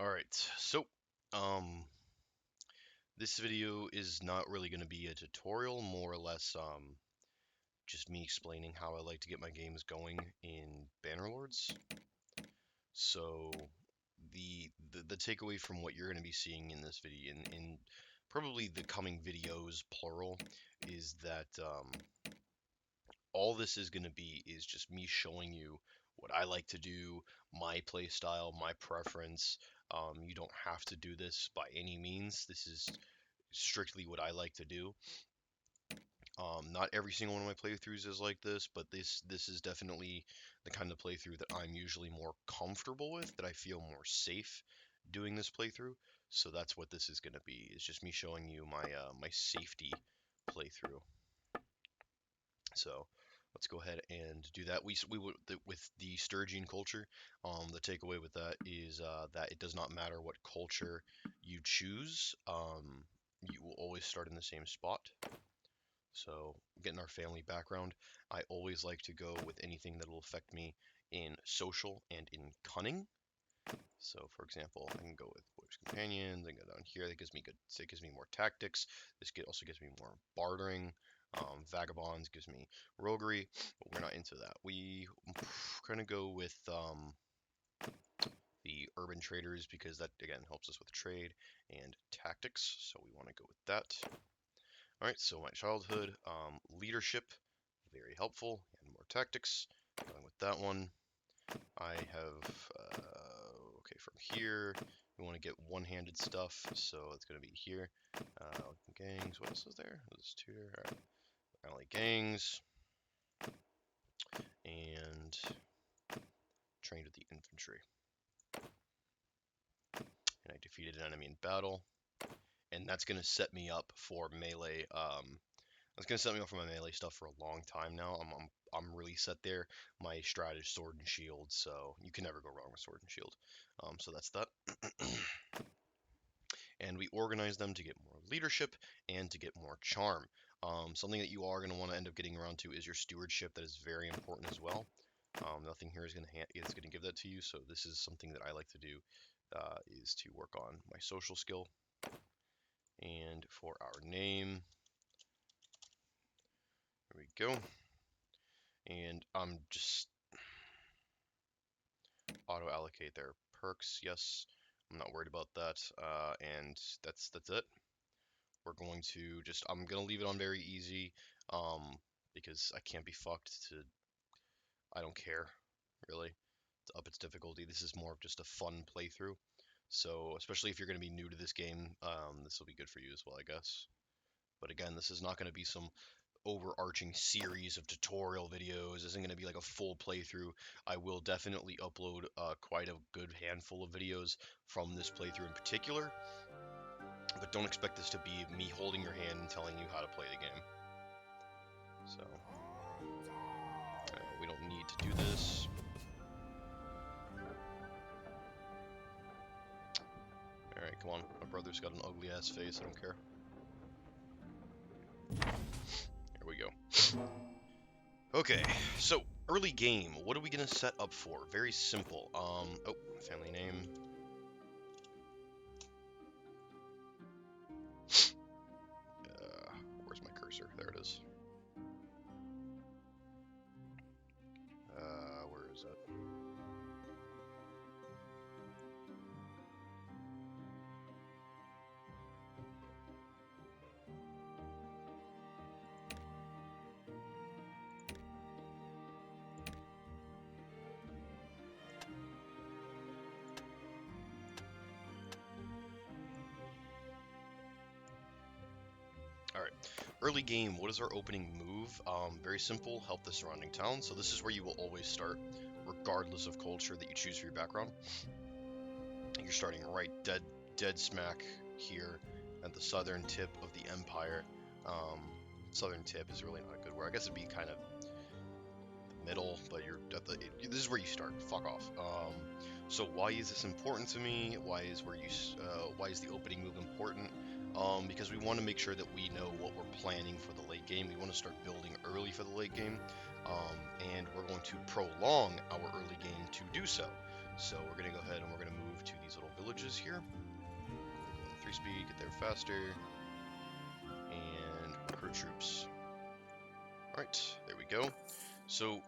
Alright, so, um, this video is not really going to be a tutorial, more or less, just me explaining how I like to get my games going in Bannerlords. So, the takeaway from what you're going to be seeing in this video, in probably the coming videos, plural, is that, all this is going to be is just me showing you what I like to do, my play style, my preference. You don't have to do this by any means. This is strictly what I like to do. Not every single one of my playthroughs is like this, but this is definitely the kind of playthrough that I'm usually more comfortable with, that I feel more safe doing this playthrough. So that's what this is going to be. It's just me showing you my safety playthrough. So let's go ahead and do that. With the Sturgian culture, the takeaway with that is that it does not matter what culture you choose. You will always start in the same spot. So getting our family background, I always like to go with anything that will affect me in social and in cunning. So for example, I can go with boys companions. I can go down here. That gives me good. It gives me more tactics. Also gives me more bartering. Vagabonds gives me roguery, but we're not into that. We kind of go with the urban traders because that again helps us with trade and tactics. So we want to go with that. All right. So my childhood leadership, very helpful, and more tactics. Going with that one. I have okay, from here we want to get one-handed stuff, so it's going to be here. Gangs, what else is there? There's two there. All right. Alley gangs, and trained with the infantry. And I defeated an enemy in battle, and that's going to set me up for melee. That's going to set me up for my melee stuff for a long time now. I'm really set there. My strat is sword and shield, so you can never go wrong with sword and shield. So that's that. And we organize them to get more leadership and to get more charm. Something that you are going to want to end up getting around to is your stewardship. That is very important as well. Nothing here is going to give that to you. So this is something that I like to do, is to work on my social skill. And for our name, there we go. And I'm just auto allocate their perks. Yes, I'm not worried about that. And that's it. We're going to I'm going to leave it on very easy, because I can't be fucked to, I don't care, really, to up its difficulty. This is more of just a fun playthrough. So, especially if you're going to be new to this game, this will be good for you as well, I guess. But again, this is not going to be some overarching series of tutorial videos. This isn't going to be like a full playthrough. I will definitely upload quite a good handful of videos from this playthrough in particular. But don't expect this to be me holding your hand and telling you how to play the game. So, we don't need to do this. Alright, come on. My brother's got an ugly ass face, I don't care. Here we go. Okay, so early game. What are we gonna set up for? Very simple. Oh, family name. Where's my cursor? There it is. Where is it? Alright, early game, what is our opening move? Very simple, help the surrounding town. So this is where you will always start, regardless of culture that you choose for your background. You're starting right dead smack here at the southern tip of the empire. Southern tip is really not a good word. I guess it'd be kind of the middle, but you're at this is where you start. Fuck off. So why is this important to me? Why is the opening move important? Because we want to make sure that we know what we're planning for the late game. We want to start building early for the late game, and we're going to prolong our early game to do so. So we're going to go ahead and we're going to move to these little villages here. Go on 3 speed, get there faster, and recruit troops. Alright, there we go. So,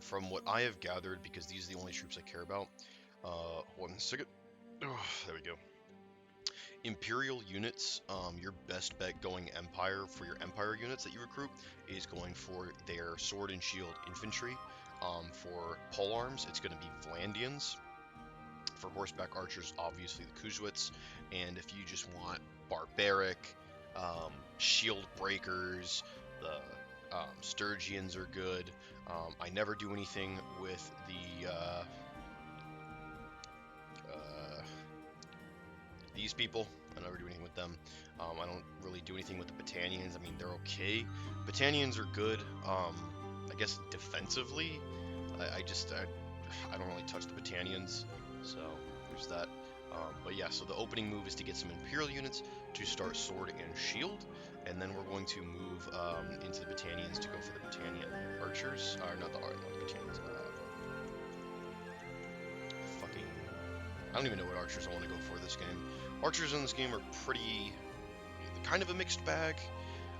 from what I have gathered, because these are the only troops I care about, 1 second. Oh, there we go. Imperial units, your best bet going Empire for your Empire units that you recruit is going for their sword and shield infantry. For polearms, it's going to be Vlandians. For horseback archers, obviously the Kujwits. And if you just want barbaric, shield breakers, the Sturgians are good. I never do anything with the these people. I never do anything with them. I don't really do anything with the Battanians. I mean, they're okay. Battanians are good. I guess defensively, I don't really touch the Battanians. So there's that. But yeah, so the opening move is to get some Imperial units to start sword and shield, and then we're going to move into the Battanians to go for the Battanian archers. Not the Battanians. I don't even know what archers I want to go for this game. Archers in this game are kind of a mixed bag.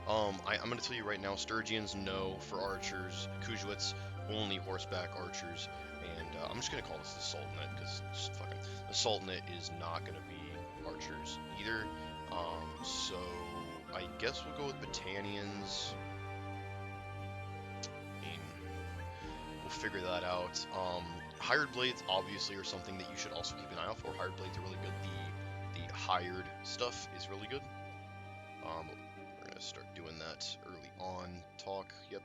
I'm going to tell you right now, Sturgians, no for archers. Kujwits, only horseback archers. And I'm just going to call this the Sultanate, because the Sultanate is not going to be archers either. So I guess we'll go with Battanians. We'll figure that out. Hired blades obviously are something that you should also keep an eye out for. Hired blades are really good. The hired stuff is really good. We're gonna start doing that early on. Yep.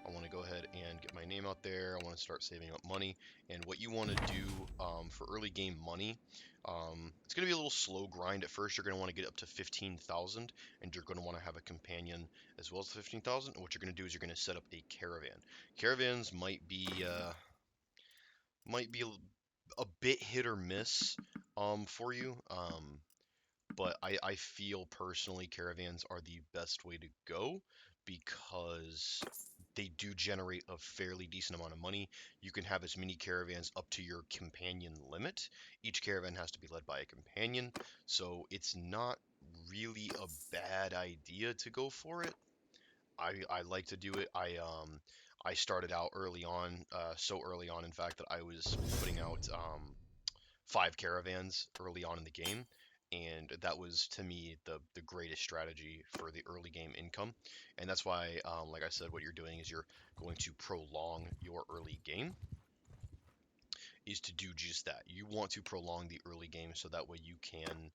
I want to go ahead and get my name out there. I want to start saving up money. And what you want to do for early game money, it's going to be a little slow grind at first. You're going to want to get up to 15,000, and you're going to want to have a companion as well as 15,000. And what you're going to do is you're going to set up a caravan. Caravans might be a bit hit or miss for you. But I feel personally caravans are the best way to go because they do generate a fairly decent amount of money. You can have as many caravans up to your companion limit. Each caravan has to be led by a companion, so it's not really a bad idea to go for it. I like to do it. I started out early on, so early on, in fact, that I was putting out 5 caravans early on in the game, and that was to me the greatest strategy for the early game income. And that's why, like I said, what you're doing is you're going to prolong your early game, is to do just that. You want to prolong the early game so that way you can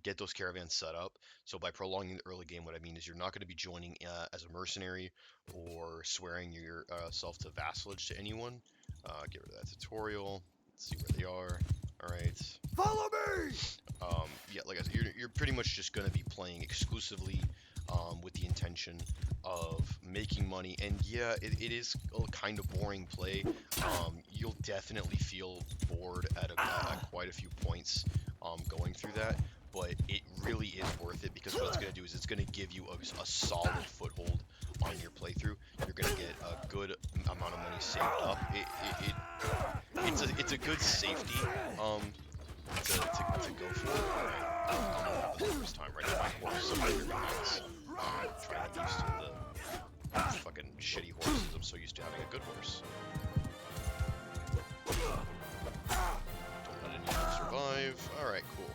get those caravans set up. So by prolonging the early game, what I mean is you're not going to be joining as a mercenary or swearing yourself to vassalage to anyone. Get rid of that tutorial. Let's see where they are. All right. Follow me! Yeah, like I said, you're pretty much just going to be playing exclusively with the intention of making money. And yeah, it is a kind of boring play. You'll definitely feel bored at quite a few points going through that, but it really is worth it because what it's going to do is it's going to give you a solid foothold on your playthrough. You're going to get a good amount of money saved up. It's a good safety to go for. All right, I'm gonna have the first time right now. My horse is very nice. Trying to get used to the fucking shitty horses. I'm so used to having a good horse. Don't let any of them survive. All right, cool.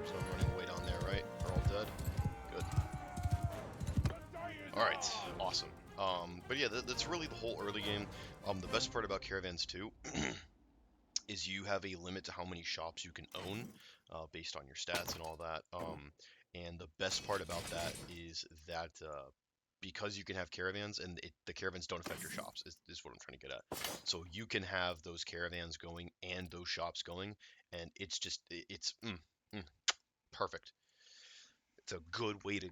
So I'm running away down there, right? They're all dead. Good. All right, awesome. But yeah, that's really the whole early game. The best part about caravans too is you have a limit to how many shops you can own based on your stats and all that. And the best part about that is that because you can have caravans and the caravans don't affect your shops is what I'm trying to get at. So you can have those caravans going and those shops going, and it's just perfect. It's a good way to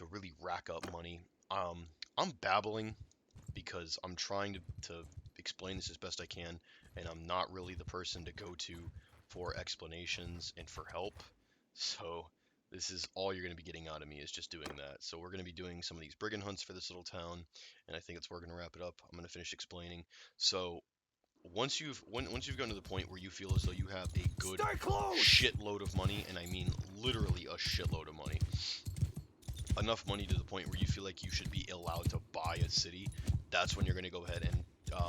really rack up money. I'm babbling because I'm trying to explain this as best I can, and I'm not really the person to go to for explanations and for help. So this is all you're going to be getting out of me is just doing that. So we're going to be doing some of these brigand hunts for this little town, and I think that's where we're going to wrap it up. I'm going to finish explaining. So once you've gotten to the point where you feel as though you have a good shitload of money, and I mean literally a shitload of money, enough money to the point where you feel like you should be allowed to buy a city, that's when you're going to go ahead and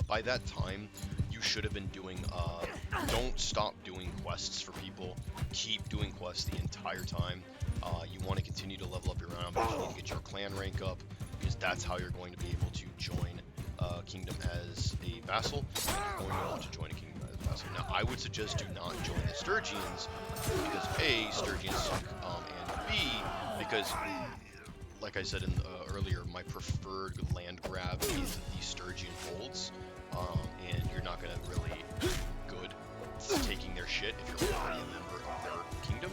by that time you should have been doing don't stop doing quests for people. Keep doing quests the entire time. You want to continue to level up your round because you need to get your clan rank up, because that's how you're going to be able to join a kingdom as a vassal, and you're going to want to join a kingdom as a vassal. Now, I would suggest do not join the Sturgians, because A, Sturgians suck, and B, because like I said earlier, my preferred land grab is the Sturgian holds, and you're not going to really good taking their shit if you're already a member of their kingdom.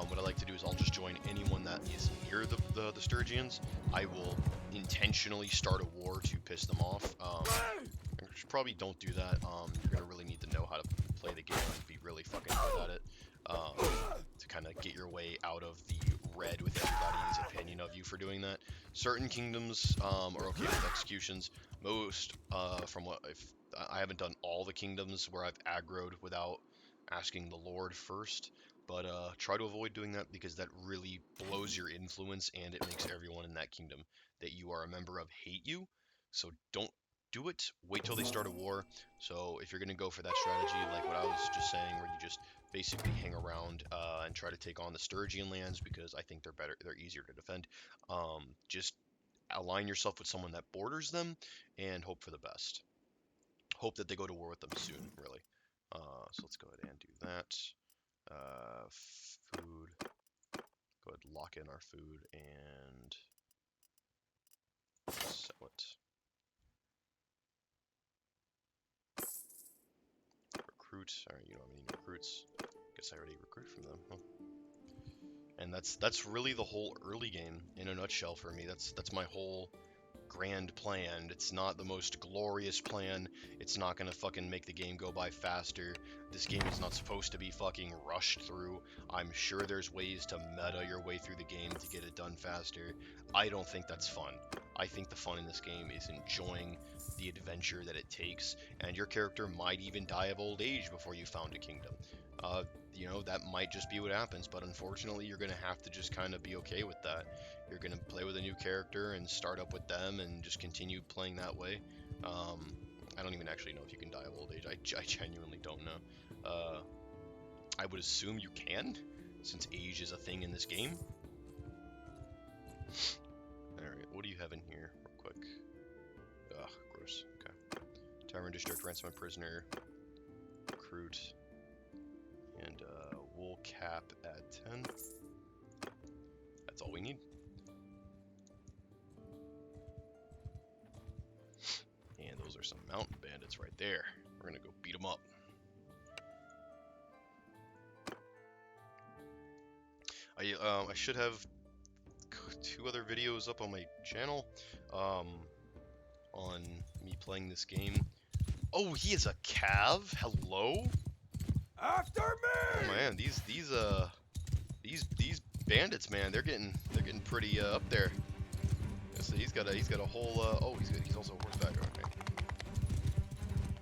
What I like to do is I'll just join anyone that is near the Sturgians. I will intentionally start a war to piss them off. Probably don't do that. You're going to really need to know how to play the game and be really fucking good at it, to kind of get your way out of the red with everybody's opinion of you for doing that. Certain kingdoms are okay with executions. Most, from what I haven't done all the kingdoms where I've aggroed without asking the Lord first, but try to avoid doing that, because that really blows your influence and it makes everyone in that kingdom that you are a member of hate you. So don't do it. Wait till they start a war. So if you're going to go for that strategy, like what I was just saying, where you just basically hang around and try to take on the Sturgian lands, because I think they're better, they're easier to defend. Just align yourself with someone that borders them and hope for the best. Hope that they go to war with them soon, really. So let's go ahead and do that. Food. Go ahead and lock in our food and sell it. Recruit. Alright, you don't have any recruits. Guess I already recruited from them, huh? And that's really the whole early game in a nutshell for me. That's my whole grand plan. It's not the most glorious plan. It's not gonna fucking make the game go by faster. This game is not supposed to be fucking rushed through. I'm sure there's ways to meta your way through the game to get it done faster. I don't think that's fun. I think the fun in this game is enjoying the adventure that it takes, and your character might even die of old age before you found a kingdom. You know, that might just be what happens, but unfortunately you're gonna have to just kind of be okay with that. You're going to play with a new character and start up with them and just continue playing that way. I don't even actually know if you can die of old age. I genuinely don't know. I would assume you can, since age is a thing in this game. Alright, what do you have in here, real quick? Ugh, gross. Okay. Tavern District, ransom a prisoner, recruit, and wool cap at 10. That's all we need. And those are some mountain bandits right there. We're gonna go beat them up. I should have 2 other videos up on my channel on me playing this game. Oh, he is a cav. Hello. After me. Oh man, these bandits, man, they're getting pretty up there. So he's got a whole oh, he's also a horseback. Okay.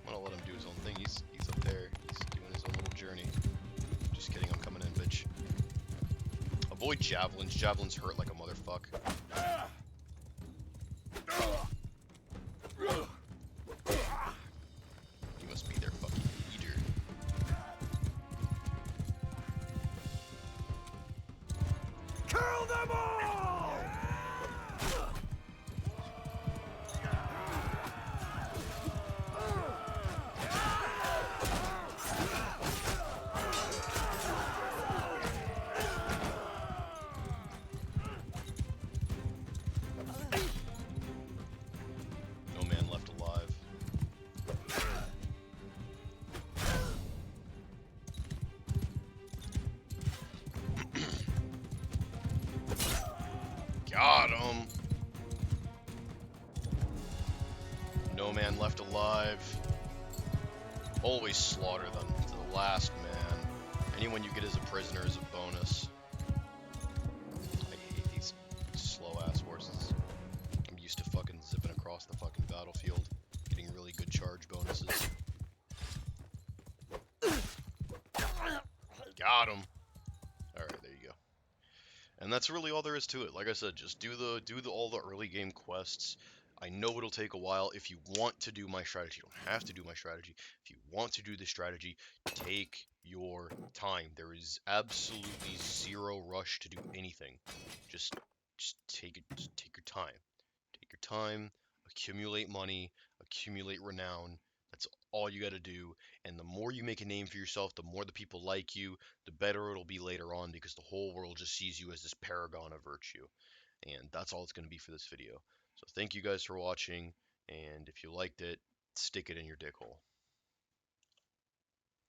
I'm gonna let him do his own thing. He's up there. He's doing his own little journey. Just kidding. I'm coming in, bitch. Avoid javelins. Javelins hurt like a motherfucker. He must be their fucking leader. Kill them all! No man left alive. Got him. No man left alive. Always slaughter them to the last man. Anyone you get as a prisoner is a bonus. I hate these slow-ass horses. I'm used to fucking zipping across the fucking battlefield, getting really good charge bonuses. Got him. All right, there you go. And that's really all there is to it. Like I said, just do all the early game quests. I know it'll take a while. If you want to do my strategy, you don't have to do my strategy. If you want to do the strategy, take your time. There is absolutely zero rush to do anything. Just just take it. Just take your time. Take your time, accumulate money, accumulate renown. That's all you got to do. And the more you make a name for yourself, the more the people like you, the better it'll be later on because the whole world just sees you as this paragon of virtue. And that's all it's going to be for this video. So thank you guys for watching. And if you liked it, stick it in your dick hole.